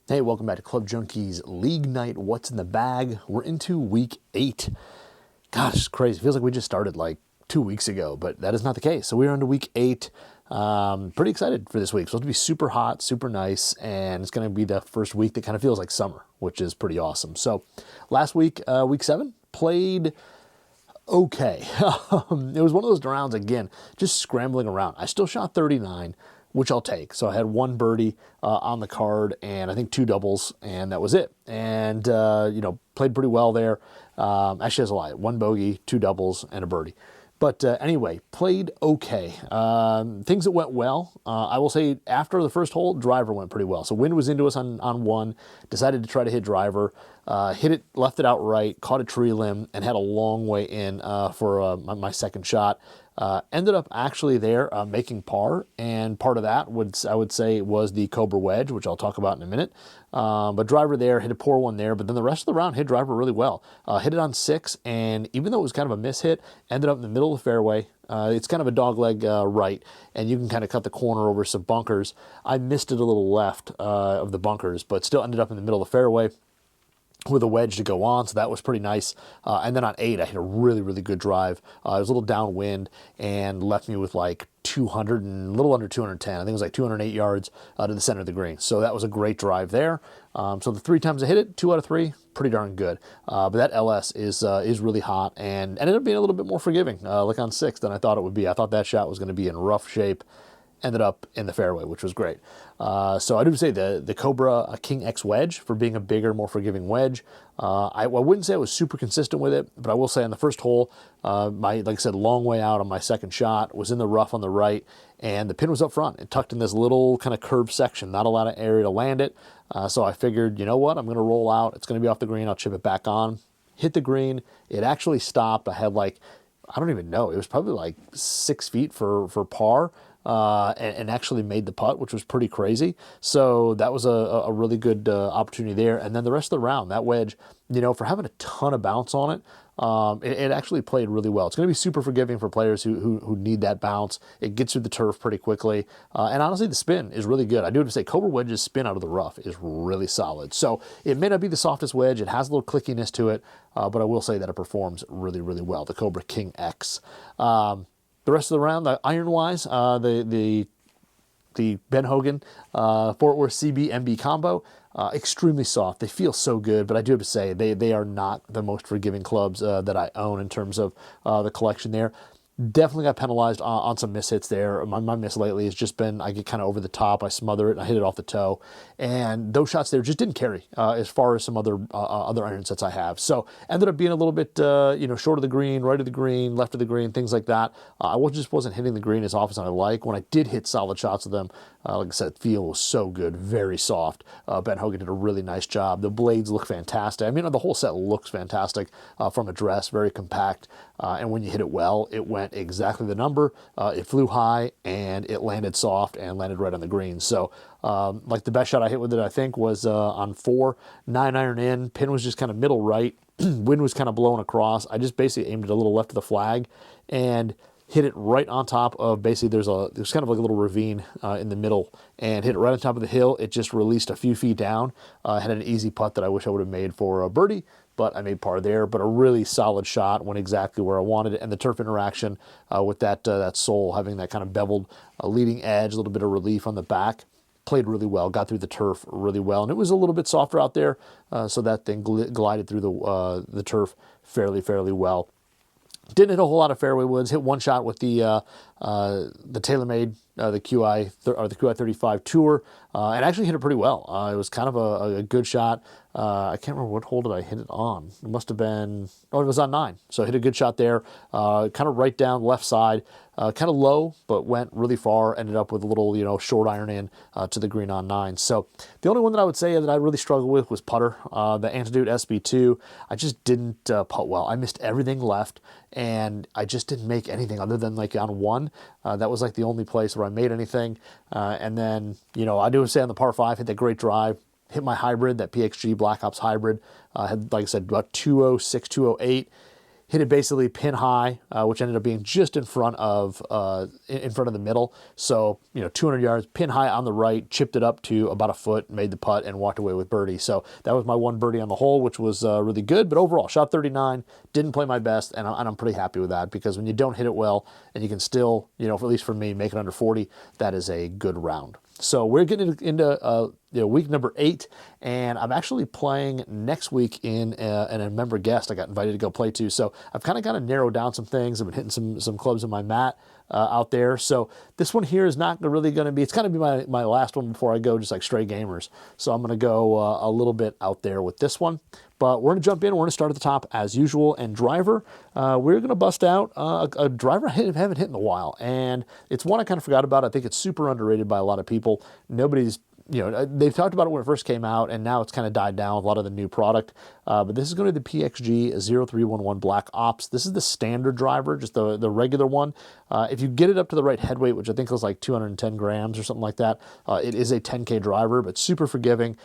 Hey, welcome back to Club Junkie's League Night. What's in the bag? We're into week 8. Gosh, it's crazy. It feels like we just started like 2 weeks ago, but that is not the case. So we're into week 8. Pretty excited for this week. It's supposed to be super hot, super nice, and it's going to be the first week that kind of feels like summer, which is pretty awesome. So last week, week 7, played okay. It was one of those rounds, again, just scrambling around. I still shot 39, which I'll take. So I had 1 birdie on the card and I think 2 doubles, and that was it. And, played pretty well there. Actually, that's a lie. 1 bogey, 2 doubles, and a birdie. But anyway, played okay. Things that went well, I will say after the first hole, driver went pretty well. So wind was into us on 1, decided to try to hit driver, hit it, left it out right, caught a tree limb, and had a long way in for my second shot. Ended up actually there making par, and part of that I would say was the Cobra wedge, which I'll talk about in a minute. But driver there, hit a poor one there, but then the rest of the round hit driver really well. Hit it on 6, and even though it was kind of a miss hit, ended up in the middle of the fairway. It's kind of a dogleg right, and you can kind of cut the corner over some bunkers. I missed it a little left of the bunkers, but still ended up in the middle of the fairway with a wedge to go on, so that was pretty nice. And then on 8, I hit a really, really good drive. It was a little downwind and left me with like 200 and a little under 210. I think it was like 208 yards to the center of the green. So that was a great drive there. So the 3 times I hit it, 2 out of 3, pretty darn good. But that LS is really hot and ended up being a little bit more forgiving, like on 6 than I thought it would be. I thought that shot was going to be in rough shape. Ended up in the fairway, which was great. So I do say the Cobra King X wedge for being a bigger, more forgiving wedge. I wouldn't say I was super consistent with it, but I will say on the first hole, like I said, long way out on my second shot, was in the rough on the right, and the pin was up front. It tucked in this little kind of curved section, not a lot of area to land it. So I figured, you know what, I'm going to roll out. It's going to be off the green. I'll chip it back on. Hit the green. It actually stopped. I had like, I don't even know. It was probably like 6 feet for par. And actually made the putt, which was pretty crazy. So that was a really good opportunity there. And then the rest of the round, that wedge, for having a ton of bounce on it, it actually played really well. It's going to be super forgiving for players who need that bounce. It gets through the turf pretty quickly. And honestly, the spin is really good. I do have to say, Cobra wedge's spin out of the rough is really solid. So it may not be the softest wedge. It has a little clickiness to it, but I will say that it performs really, really well, the Cobra King X. The rest of the round, iron-wise, the Ben Hogan Fort Worth CB MB combo, extremely soft. They feel so good, but I do have to say they are not the most forgiving clubs that I own in terms of the collection there. Definitely got penalized on some mishits there. My miss lately has just been, I get kind of over the top, I smother it, and I hit it off the toe. And those shots there just didn't carry as far as some other iron sets I have. So ended up being a little bit, short of the green, right of the green, left of the green, things like that. I just wasn't hitting the green as often as I like. When I did hit solid shots of them, like I said, feel was so good, very soft. Ben Hogan did a really nice job. The blades look fantastic. I mean, the whole set looks fantastic from address, very compact. And when you hit it well, it went exactly the number. It flew high and it landed soft and landed right on the green. So like the best shot I hit with it, I think, was on 4, 9 iron in. Pin was just kind of middle right. Wind was kind of blowing across. I just basically aimed it a little left of the flag and hit it right on top of, basically there's kind of like a little ravine in the middle, and hit it right on top of the hill. It just released a few feet down. Had an easy putt that I wish I would have made for a birdie, but I made par there. But a really solid shot, went exactly where I wanted it. And the turf interaction with that sole, having that kind of beveled leading edge, a little bit of relief on the back, played really well, got through the turf really well. And it was a little bit softer out there, so that thing glided through the turf fairly well. Didn't hit a whole lot of fairway woods. Hit one shot with the TaylorMade, the QI35 Tour, and actually hit it pretty well. It was kind of a good shot. I can't remember what hole did I hit it on. It must have been, it was on 9. So I hit a good shot there, kind of right down left side, kind of low, but went really far. Ended up with a little, short iron in to the green on 9. So the only one that I would say that I really struggled with was putter. The Antidote SB2, I just didn't putt well. I missed everything left, and I just didn't make anything other than like on 1. That was like the only place where I made anything. And then, I do say on the par 5, hit that great drive, hit my hybrid, that PXG Black Ops hybrid. Had, like I said, about 206, 208. hit it basically pin high, which ended up being just in front of the middle. So, 200 yards, pin high on the right, chipped it up to about a foot, made the putt, and walked away with birdie. So that was my one birdie on the hole, which was really good. But overall, shot 39, didn't play my best, and I'm pretty happy with that, because when you don't hit it well and you can still, at least for me, make it under 40, that is a good round. So we're getting into week number 8, and I'm actually playing next week in a member guest I got invited to go play to. So I've kind of narrowed down some things. I've been hitting some clubs in my mat out there. So this one here is not really going to be, it's going to be my last one before I go just like straight gamers. So I'm going to go a little bit out there with this one. But we're going to jump in. We're going to start at the top as usual. And driver, we're going to bust out a driver I haven't hit in a while. And it's one I kind of forgot about. I think it's super underrated by a lot of people. Nobody's, they've talked about it when it first came out, and now it's kind of died down with a lot of the new product. But this is going to be the PXG 0311 Black Ops. This is the standard driver, just the regular one. If you get it up to the right head weight, which I think was like 210 grams or something like that, it is a 10K driver, but super forgiving.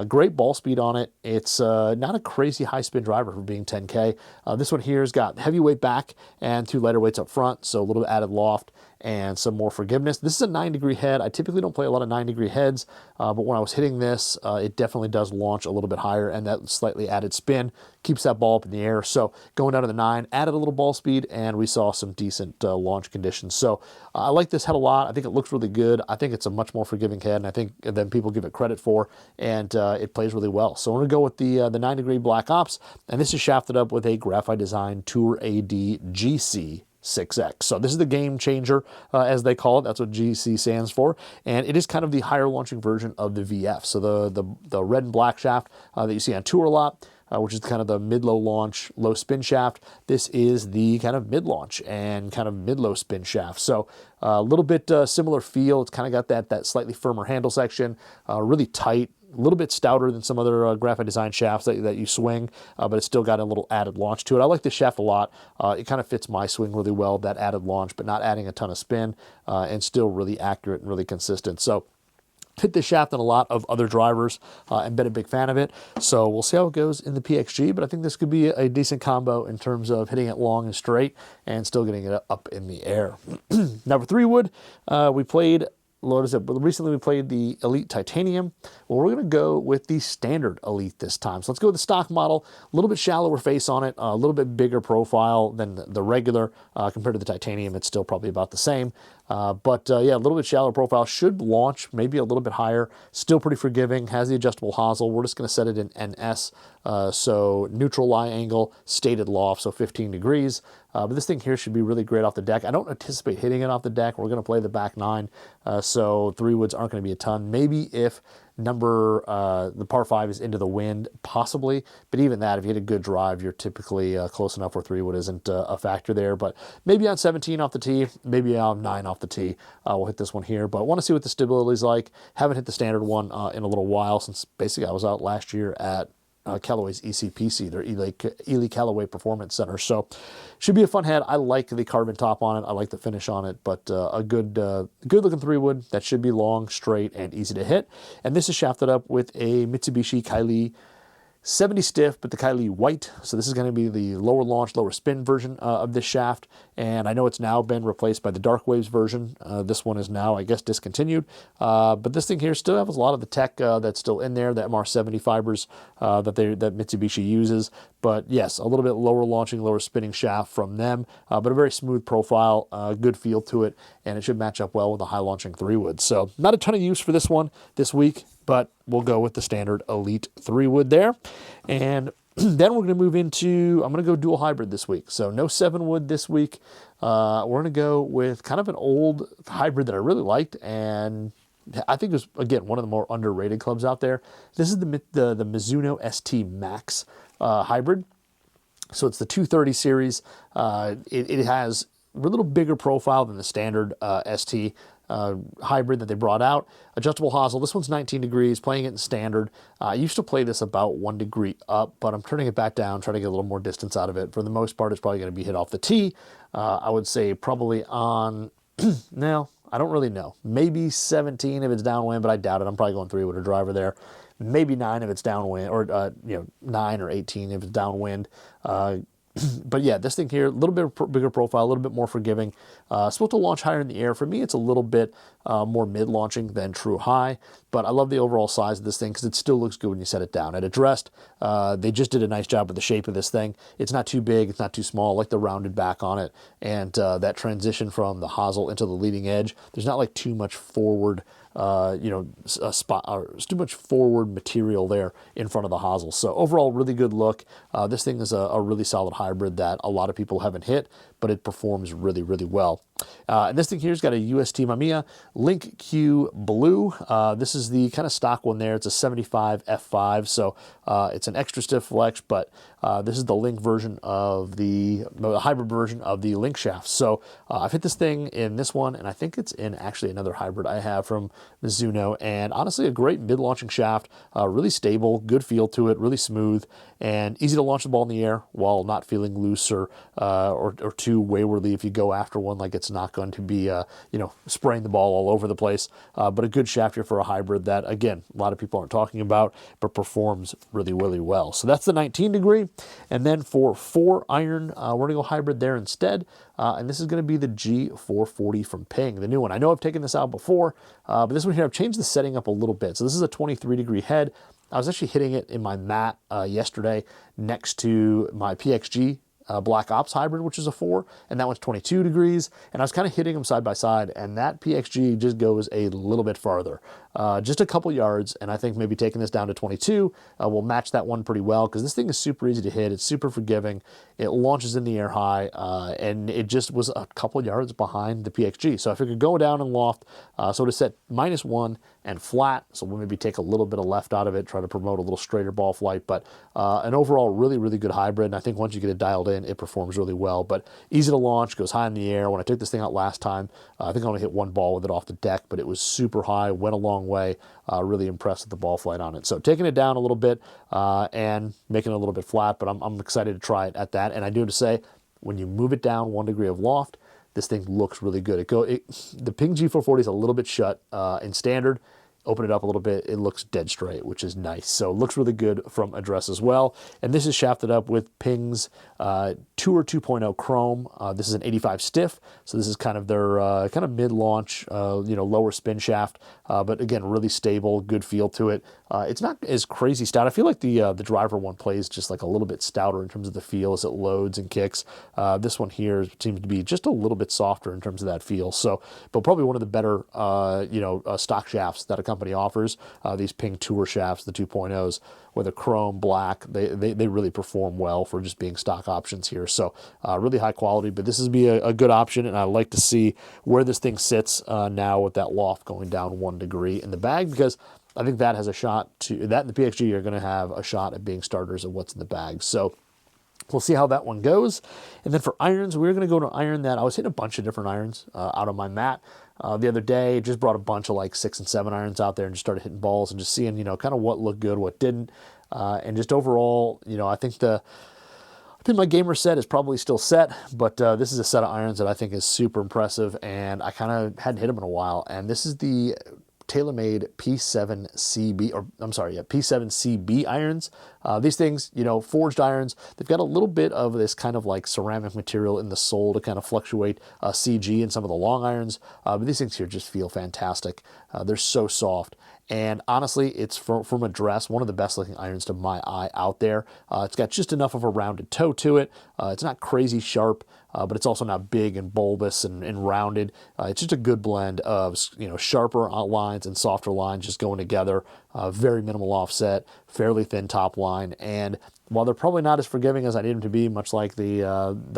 Great ball speed on it. It's not a crazy high spin driver for being 10K. This one here has got heavyweight back and 2 lighter weights up front, so a little bit added loft and some more forgiveness. This is a 9-degree head. I typically don't play a lot of 9-degree heads, but when I was hitting this, it definitely does launch a little bit higher, and that slightly added spin keeps that ball up in the air. So going down to the 9, added a little ball speed, and we saw some decent launch conditions. So I like this head a lot. I think it looks really good. I think it's a much more forgiving head, and I think than people give it credit for, and it plays really well. So I'm going to go with the 9-degree Black Ops, and this is shafted up with a Graphite Design Tour AD GC 6X. So this is the game changer, as they call it. That's what GC stands for. And it is kind of the higher launching version of the VF. So the red and black shaft that you see on tour a lot, which is kind of the mid-low launch, low spin shaft. This is the kind of mid-launch and kind of mid-low spin shaft. So a little bit similar feel. It's kind of got that slightly firmer handle section, really tight, a little bit stouter than some other Graphite Design shafts that you swing, but it's still got a little added launch to it. I like this shaft a lot. It kind of fits my swing really well, that added launch, but not adding a ton of spin, and still really accurate and really consistent. So hit this shaft on a lot of other drivers and been a big fan of it. So we'll see how it goes in the PXG, but I think this could be a decent combo in terms of hitting it long and straight and still getting it up in the air. Number 3 wood, we played, recently we played the Elite Titanium. Well, we're going to go with the standard Elite this time. So let's go with the stock model. A little bit shallower face on it, a little bit bigger profile than the regular. Compared to the Titanium, it's still probably about the same. But yeah, a little bit shallower profile. Should launch maybe a little bit higher. Still pretty forgiving. Has the adjustable hosel. We're just going to set it in NS. So neutral lie angle, stated loft, so 15 degrees. But this thing here should be really great off the deck. I don't anticipate hitting it off the deck. We're going to play the back 9. So 3 woods aren't going to be a ton. Maybe if the par 5 is into the wind, possibly. But even that, if you hit a good drive, you're typically close enough where 3 wood isn't a factor there. But maybe on 17 off the tee, maybe on 9 off the tee, we'll hit this one here. But I want to see what the stability is like. Haven't hit the standard one in a little while, since basically I was out last year at Callaway's ECPC, their Ely Callaway Performance Center. So should be a fun head. I like the carbon top on it. I like the finish on it, but a good looking 3 wood that should be long, straight, and easy to hit. And this is shafted up with a Mitsubishi Kylie 70 stiff, but the Callaway Eyte. So this is going to be the lower launch, lower spin version of this shaft. And I know it's now been replaced by the Dark Waves version. This one is now, I guess, discontinued. But this thing here still has a lot of the tech that's still in there, the MR70 fibers that Mitsubishi uses. But yes, a little bit lower launching, lower spinning shaft from them, but a very smooth profile, good feel to it, and it should match up well with a high launching 3 wood. So not a ton of use for this one this week, but we'll go with the standard Elite 3 wood there. And then we're going to move into, I'm going to go dual hybrid this week. So no 7 wood this week. We're going to go with kind of an old hybrid that I really liked, and I think it was, again, one of the more underrated clubs out there. This is the Mizuno ST-Max hybrid. So it's the 230 series. It has a little bigger profile than the standard ST hybrid that they brought out. Adjustable hosel. This one's 19 degrees, playing it in standard. I used to play this about 1 degree up, but I'm turning it back down, trying to get a little more distance out of it. For the most part, it's probably going to be hit off the tee. I would say probably on, now, I don't really know. Maybe 17 if it's downwind, but I doubt it. I'm probably going 3 with a driver there. Maybe 9 if it's downwind, or 9 or 18 if it's downwind. But yeah, this thing here, a little bit bigger profile, a little bit more forgiving. Supposed to launch higher in the air. For me, it's a little bit more mid-launching than true high, but I love the overall size of this thing because it still looks good when you set it down. At addressed, they just did a nice job with the shape of this thing. It's not too big, it's not too small. I like the rounded back on it, and that transition from the hosel into the leading edge. There's not like too much forward spot or too much forward material there in front of the hosel. So overall, really good look. This thing is a really solid hybrid that a lot of people haven't hit, but it performs really, really well. And this thing here's got a UST Mamiya LinQ Blue. This is the kind of stock one there. It's a 75 F5, so it's an extra stiff flex, but this is the LinQ version of the hybrid version of the LinQ shaft. So I've hit this thing in this one, and I think it's in actually another hybrid I have from Mizuno, and honestly a great mid-launching shaft, really stable, good feel to it, really smooth, and easy to launch the ball in the air while not feeling loose or too waywardly if you go after one. Like, it's not going to be spraying the ball all over the place, but a good shaft here for a hybrid that, again, a lot of people aren't talking about, but performs really, really well. So that's the 19 degree, and then for 4 iron, we're going to go hybrid there instead. And this is going to be the G440 from Ping, the new one. I know I've taken this out before, but this one here, I've changed the setting up a little bit. So this is a 23 degree head. I was actually hitting it in my mat yesterday next to my PXG Black Ops hybrid, which is a 4, and that one's 22 degrees, and I was kind of hitting them side by side, and that PXG just goes a little bit farther, just a couple yards, and I think maybe taking this down to 22 will match that one pretty well, because this thing is super easy to hit, it's super forgiving, it launches in the air high, and it just was a couple yards behind the PXG, so I figured go down and loft, so to set -1 and flat, so we'll maybe take a little bit of left out of it, try to promote a little straighter ball flight, but an overall really, really good hybrid, and I think once you get it dialed in, it performs really well, but easy to launch, goes high in the air. When I took this thing out last time, I think I only hit 1 ball with it off the deck, but it was super high, went a long way, really impressed with the ball flight on it. So taking it down a little bit and making it a little bit flat, but I'm excited to try it at that, and I do have to say, when you move it down 1 degree of loft, this thing looks really good. The Ping G440 is a little bit shut in standard. Open it up a little bit, it looks dead straight, which is nice. So it looks really good from address as well. And this is shafted up with Ping's Tour 2.0 Chrome. This is an 85 stiff, so this is kind of their kind of mid-launch, lower spin shaft, but again, really stable, good feel to it. It's not as crazy stout. I feel like the driver one plays just like a little bit stouter in terms of the feel as it loads and kicks. This one here seems to be just a little bit softer in terms of that feel. So, but probably one of the better, stock shafts that a company offers. These Ping Tour shafts, the 2.0s, with a chrome black, they really perform well for just being stock options here. So really high quality, but this is be a good option, and I like to see where this thing sits now with that loft going down 1 degree in the bag, because I think that has a shot to, that and the PXG are going to have a shot at being starters of what's in the bag. So we'll see how that one goes. And then for irons, we're going to go to iron that I was hitting a bunch of different irons out on my mat the other day. Just brought a bunch of like 6 and 7 irons out there and just started hitting balls and just seeing, kind of what looked good, what didn't. And just overall, I think my gamer set is probably still set, but this is a set of irons that I think is super impressive, and I kind of hadn't hit them in a while. And this is the TaylorMade P7CB irons. These things, forged irons, they've got a little bit of this kind of like ceramic material in the sole to kind of fluctuate CG in some of the long irons, but these things here just feel fantastic. They're so soft. And honestly, it's from address, one of the best looking irons to my eye out there. It's got just enough of a rounded toe to it. It's not crazy sharp, but it's also not big and bulbous and rounded. It's just a good blend of, sharper lines and softer lines just going together. Very minimal offset, fairly thin top line, and while they're probably not as forgiving as I need them to be, much like the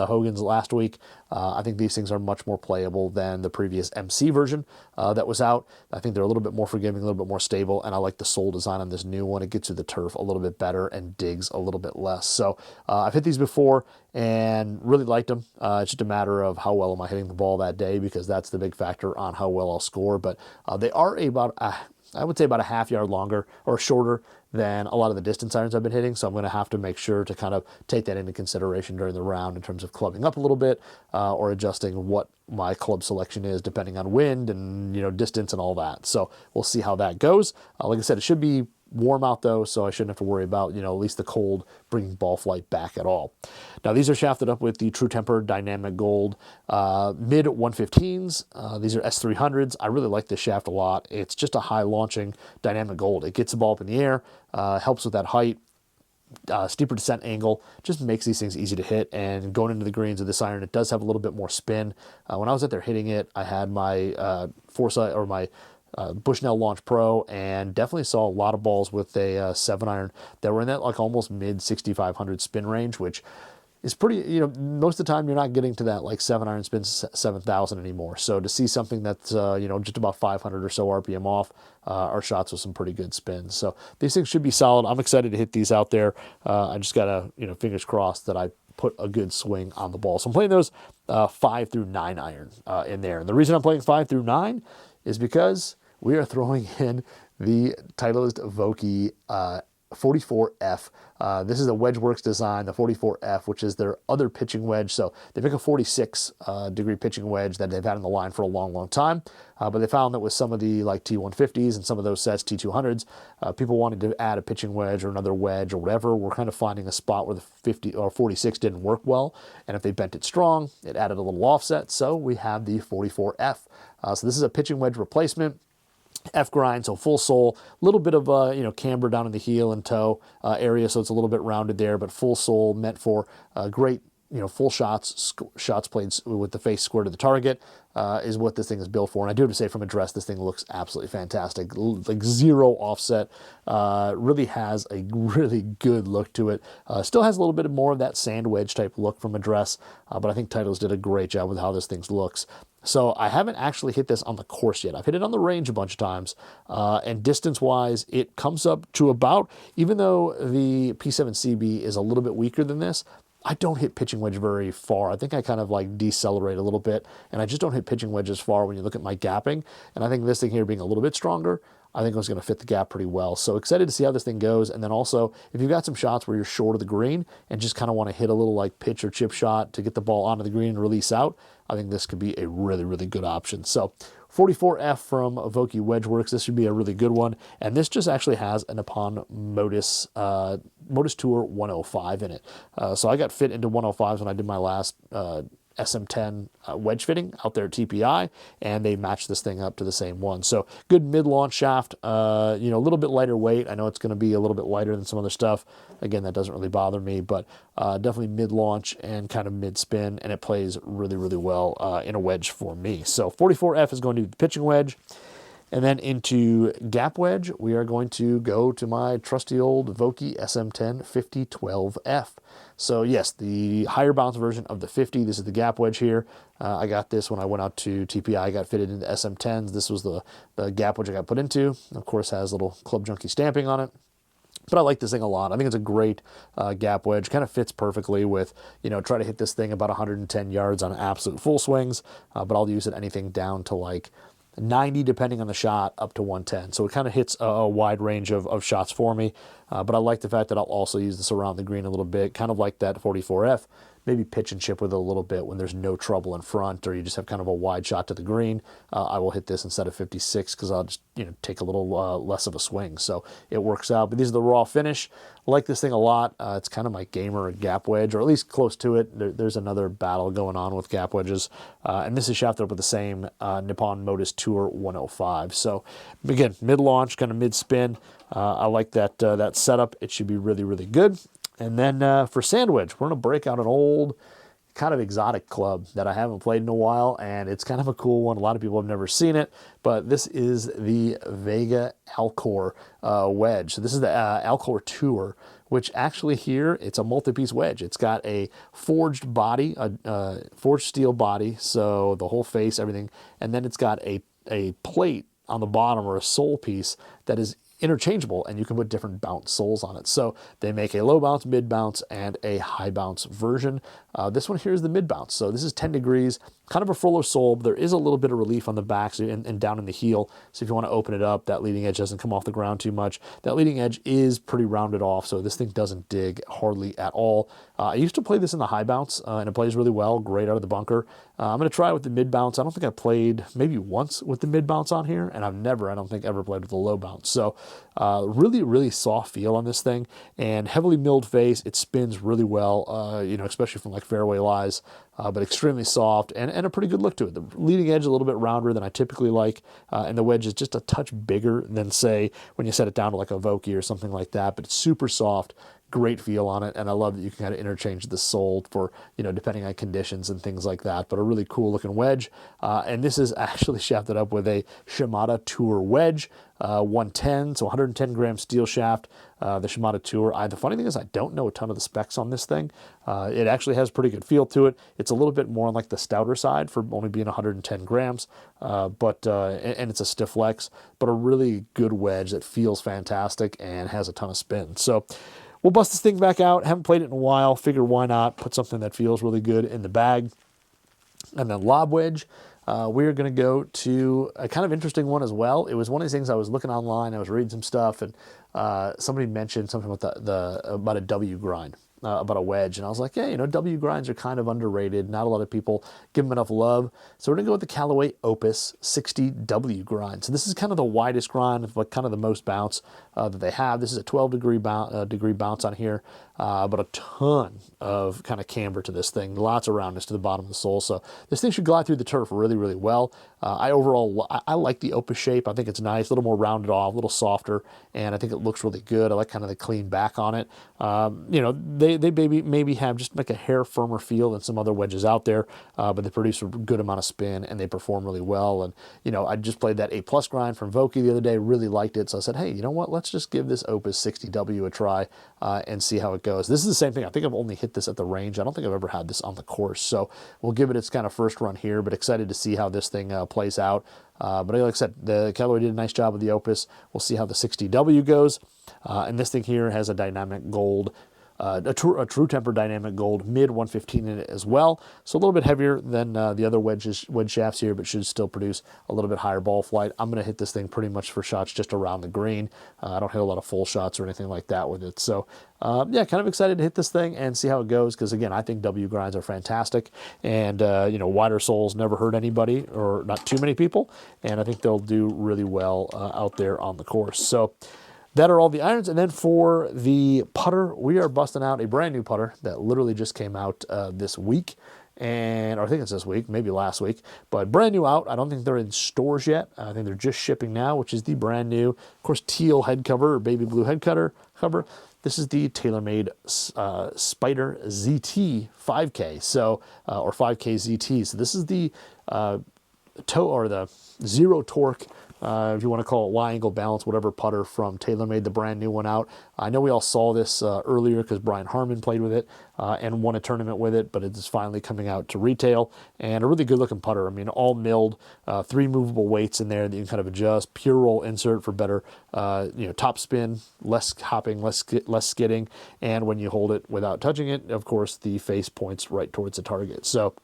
Hogan's last week, I think these things are much more playable than the previous MC version that was out. I think they're a little bit more forgiving, a little bit more stable, and I like the sole design on this new one. It gets to the turf a little bit better and digs a little bit less. So I've hit these before and really liked them. It's just a matter of how well am I hitting the ball that day, because that's the big factor on how well I'll score. But they are about, I would say about a half yard longer or shorter than a lot of the distance irons I've been hitting, so I'm going to have to make sure to kind of take that into consideration during the round in terms of clubbing up a little bit or adjusting what my club selection is depending on wind and distance and all that. So we'll see how that goes. Like I said, it should be warm out though, so I shouldn't have to worry about, at least the cold bringing ball flight back at all. Now these are shafted up with the True Temper Dynamic Gold mid 115s. These are S300s. I really like this shaft a lot. It's just a high launching dynamic gold. It gets the ball up in the air, helps with that height. Steeper descent angle, just makes these things easy to hit. And going into the greens with this iron, it does have a little bit more spin. When I was out there hitting it, I had my Foresight or my Bushnell Launch Pro, and definitely saw a lot of balls with a 7 iron that were in that like almost mid 6,500 spin range, which is pretty, most of the time you're not getting to that like 7 iron spin 7,000 anymore. So to see something that's, just about 500 or so RPM off, are shots with some pretty good spins. So these things should be solid. I'm excited to hit these out there. I just got to, fingers crossed that I put a good swing on the ball. So I'm playing those 5 through 9 iron in there. And the reason I'm playing 5 through 9 is because we are throwing in the Titleist Vokey 44F. This is a WedgeWorks design, the 44F, which is their other pitching wedge. So they make a 46 degree pitching wedge that they've had in the line for a long, long time. But they found that with some of the like T150s and some of those sets, T200s, people wanted to add a pitching wedge or another wedge or whatever. We're kind of finding a spot where the 50 or 46 didn't work well. And if they bent it strong, it added a little offset. So we have the 44F. So this is a pitching wedge replacement. F grind, so full sole, a little bit of camber down in the heel and toe area, so it's a little bit rounded there, but full sole, meant for great full shots played with the face square to the target is what this thing is built for. And I do have to say, from address, this thing looks absolutely fantastic. Like zero offset, really has a really good look to it. Still has a little bit more of that sand wedge type look from address, but I think Titleist did a great job with how this thing looks. So I haven't actually hit this on the course yet. I've hit it on the range a bunch of times, and distance-wise, it comes up to about, even though the P7CB is a little bit weaker than this, I don't hit pitching wedge very far. I think I kind of like decelerate a little bit, and I just don't hit pitching wedges far when you look at my gapping. And I think this thing here being a little bit stronger, I think it was going to fit the gap pretty well. So excited to see how this thing goes. And then also, if you've got some shots where you're short of the green and just kind of want to hit a little like pitch or chip shot to get the ball onto the green and release out, I think this could be a really, really good option. So 44F from Vokey WedgeWorks. This should be a really good one. And this just actually has a Nippon Modus Tour 105 in it. So I got fit into 105s when I did my last SM10 wedge fitting out there at TPI, and they matched this thing up to the same one. So good mid-launch shaft, a little bit lighter weight. I know it's going to be a little bit lighter than some other stuff. Again, that doesn't really bother me, but definitely mid-launch and kind of mid-spin, and it plays really, really well in a wedge for me. So 44F is going to be the pitching wedge. And then into gap wedge, we are going to go to my trusty old Vokey SM10 5012F. So yes, the higher bounce version of the 50. This is the gap wedge here. I got this when I went out to TPI. I got fitted into SM10s. This was the gap wedge I got put into. Of course, has little Club Junkie stamping on it. But I like this thing a lot. I think it's a great gap wedge. Kind of fits perfectly with, try to hit this thing about 110 yards on absolute full swings. But I'll use it anything down to like 90 depending on the shot, up to 110. So it kind of hits a wide range of shots for me. But I like the fact that I'll also use this around the green a little bit, kind of like that 44F. Maybe pitch and chip with it a little bit when there's no trouble in front, or you just have kind of a wide shot to the green. I will hit this instead of 56 because I'll just take a little less of a swing. So it works out. But these are the raw finish. I like this thing a lot. It's kind of my gamer gap wedge, or at least close to it. There's another battle going on with gap wedges. And this is shafted up with the same Nippon Modus Tour 105. So again, mid-launch, kind of mid-spin. I like that setup. It should be really, really good. And then for sand wedge, we're going to break out an old kind of exotic club that I haven't played in a while, and it's kind of a cool one. A lot of people have never seen it, but this is the Vega Alcor wedge. So this is the Alcor Tour, which actually here, it's a multi-piece wedge. It's got a forged body, a forged steel body, so the whole face, everything, and then it's got a plate on the bottom, or a sole piece that is interchangeable, and you can put different bounce soles on it. So they make a low bounce, mid bounce, and a high bounce version. This one here is the mid bounce. So this is 10 degrees, kind of a fuller sole, but there is a little bit of relief on the back and down in the heel. So if you want to open it up, that leading edge doesn't come off the ground too much. That leading edge is pretty rounded off, so this thing doesn't dig hardly at all. I used to play this in the high bounce, and it plays really well, great out of the bunker. I'm going to try it with the mid bounce. I don't think I played maybe once with the mid bounce on here, and I've never, I don't think, ever played with the low bounce. So really, really soft feel on this thing, and heavily milled face. It spins really well, you know, especially from like fairway lies, but extremely soft and a pretty good look to it. The leading edge is a little bit rounder than I typically like, and the wedge is just a touch bigger than, say, when you set it down to like a Vokey or something like that, but it's super soft. Great feel on it, and I love that you can kind of interchange the sole for, you know, depending on conditions and things like that, but a really cool looking wedge. And this is actually shafted up with a Shimada Tour wedge, 110, so 110 gram steel shaft, the Shimada Tour. The funny thing is I don't know a ton of the specs on this thing. It actually has pretty good feel to it. It's a little bit more on like the stouter side for only being 110 grams, and it's a stiff flex, but a really good wedge that feels fantastic and has a ton of spin. So we'll bust this thing back out. Haven't played it in a while. Figure why not put something that feels really good in the bag. And then lob wedge, we're going to go to a kind of interesting one as well. It was one of these things I was looking online. I was reading some stuff, and somebody mentioned something about about a W grind. About a wedge, and I was like, yeah, you know, W grinds are kind of underrated. Not a lot of people give them enough love. So we're gonna go with the Callaway Opus 60 W grind. So this is kind of the widest grind, but kind of the most bounce that they have. This is a 12 degree bounce on here, but a ton of kind of camber to this thing. Lots of roundness to the bottom of the sole. So this thing should glide through the turf really, really well. I like the Opus shape. I think it's nice, a little more rounded off, a little softer, and I think it looks really good. I like kind of the clean back on it. You know, they maybe have just like a hair firmer feel than some other wedges out there, but they produce a good amount of spin and they perform really well. And, you know, I just played that A+ grind from Vokey the other day, really liked it. So I said, hey, you know what, let's just give this Opus 60W a try and see how it goes. This is the same thing. I think I've only hit this at the range. I don't think I've ever had this on the course. So we'll give it its kind of first run here, but excited to see how this thing plays out. But like I said, the Callaway did a nice job with the Opus. We'll see how the 60W goes. And this thing here has a dynamic gold, a true temper dynamic gold mid 115 in it as well. So a little bit heavier than the other wedge shafts here, but should still produce a little bit higher ball flight. I'm going to hit this thing pretty much for shots just around the green. I don't hit a lot of full shots or anything like that with it. So yeah, kind of excited to hit this thing and see how it goes, because again, I think W grinds are fantastic, and you know, wider soles never hurt anybody, or not too many people, and I think they'll do really well out there on the course. So that are all the irons. And then for the putter, we are busting out a brand new putter that literally just came out this week. Or I think it's this week, maybe last week, but brand new out. I don't think they're in stores yet. I think they're just shipping now, which is the brand new, of course, teal head cover or baby blue head cover. This is the TaylorMade Spider ZT 5K, so or 5K ZT. So this is the the zero torque, if you want to call it Y-angle balance, whatever putter from TaylorMade, the brand new one out. I know we all saw this earlier because Brian Harmon played with it and won a tournament with it, but it is finally coming out to retail, and a really good looking putter. I mean, all milled, 3 movable weights in there that you can kind of adjust, pure roll insert for better, you know, top spin, less hopping, less skidding, and when you hold it without touching it, of course, the face points right towards the target. So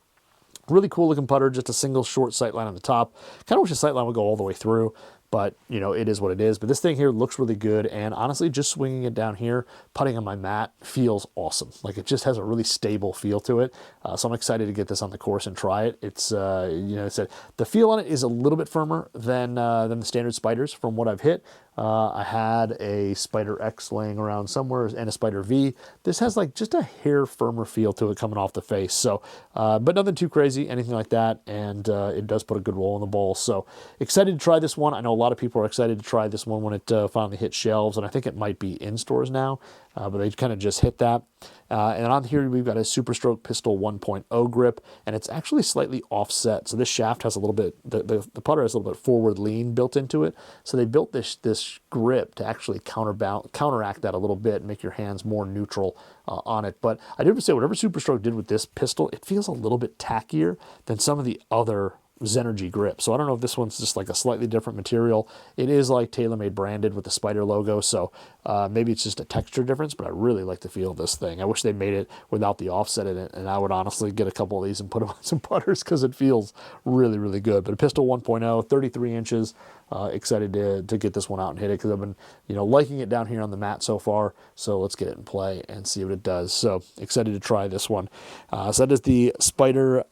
really cool looking putter, just a single short sight line on the top. Kind of wish the sight line would go all the way through, but you know, it is what it is. But this thing here looks really good, and honestly, just swinging it down here, putting on my mat, feels awesome. Like, it just has a really stable feel to it. So I'm excited to get this on the course and try it. It's you know, the feel on it is a little bit firmer than the standard Spiders from what I've hit. I had a Spider X laying around somewhere and a Spider V. This has like just a hair firmer feel to it coming off the face. So, but nothing too crazy, anything like that. And it does put a good roll in the ball. So excited to try this one. I know a lot of people are excited to try this one when it finally hits shelves, and I think it might be in stores now, but they kind of just hit that. And on here, we've got a Super Stroke Pistol 1.0 grip, and it's actually slightly offset. So this shaft has a little bit, the putter has a little bit forward lean built into it. So they built this grip to actually counteract that a little bit and make your hands more neutral on it. But I do have to say, whatever Super Stroke did with this pistol, it feels a little bit tackier than some of the other Zenergy grip. So I don't know if this one's just like a slightly different material. It is like TaylorMade branded with the Spider logo, so maybe it's just a texture difference, but I really like the feel of this thing. I wish they made it without the offset in it, and I would honestly get a couple of these and put them on some putters because it feels really, really good. But a Pistol 1.0, 33 inches, excited to get this one out and hit it, because I've been, you know, liking it down here on the mat so far. So let's get it in play and see what it does. So excited to try this one. So that is the Spider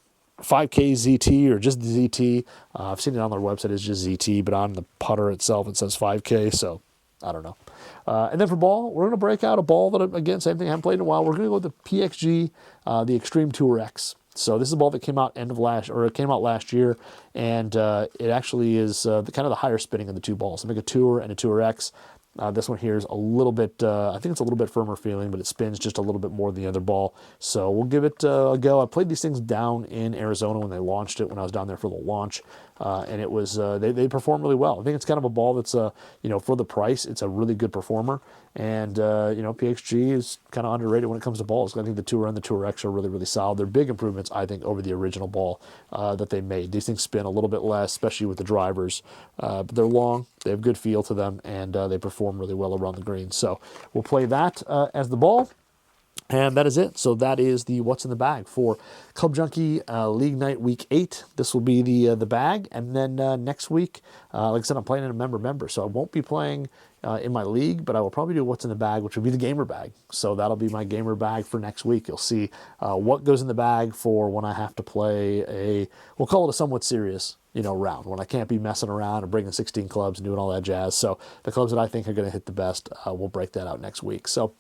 5K ZT or just the ZT. I've seen it on their website as just ZT, but on the putter itself it says 5K, so I don't know. And then for ball, we're going to break out a ball that, again, same thing, I haven't played in a while. We're going to go with the PXG, the Extreme Tour X. So this is a ball that came out it came out last year, and it actually is kind of the higher spinning of the two balls. I make a Tour and a Tour X. This one here is a little bit, I think it's a little bit firmer feeling, but it spins just a little bit more than the other ball. So we'll give it a go. I played these things down in Arizona when they launched it, when I was down there for the launch. And it was, they perform really well. I think it's kind of a ball that's, for the price, it's a really good performer. And, PXG is kind of underrated when it comes to balls. I think the Tour and the Tour X are really, really solid. They're big improvements, I think, over the original ball that they made. These things spin a little bit less, especially with the drivers. But they're long, they have good feel to them, and they perform really well around the green. So we'll play that as the ball. And that is it. So that is the what's in the bag for Club Junkie League Night Week 8. This will be the bag. And then next week, like I said, I'm playing in a member. So I won't be playing in my league, but I will probably do what's in the bag, which will be the gamer bag. So that'll be my gamer bag for next week. You'll see what goes in the bag for when I have to play we'll call it a somewhat serious round, when I can't be messing around and bringing 16 clubs and doing all that jazz. So the clubs that I think are going to hit the best, we'll break that out next week. So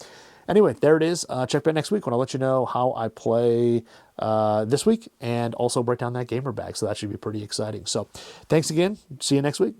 anyway, there it is. Check back next week when I'll let you know how I play this week and also break down that gamer bag. So that should be pretty exciting. So thanks again. See you next week.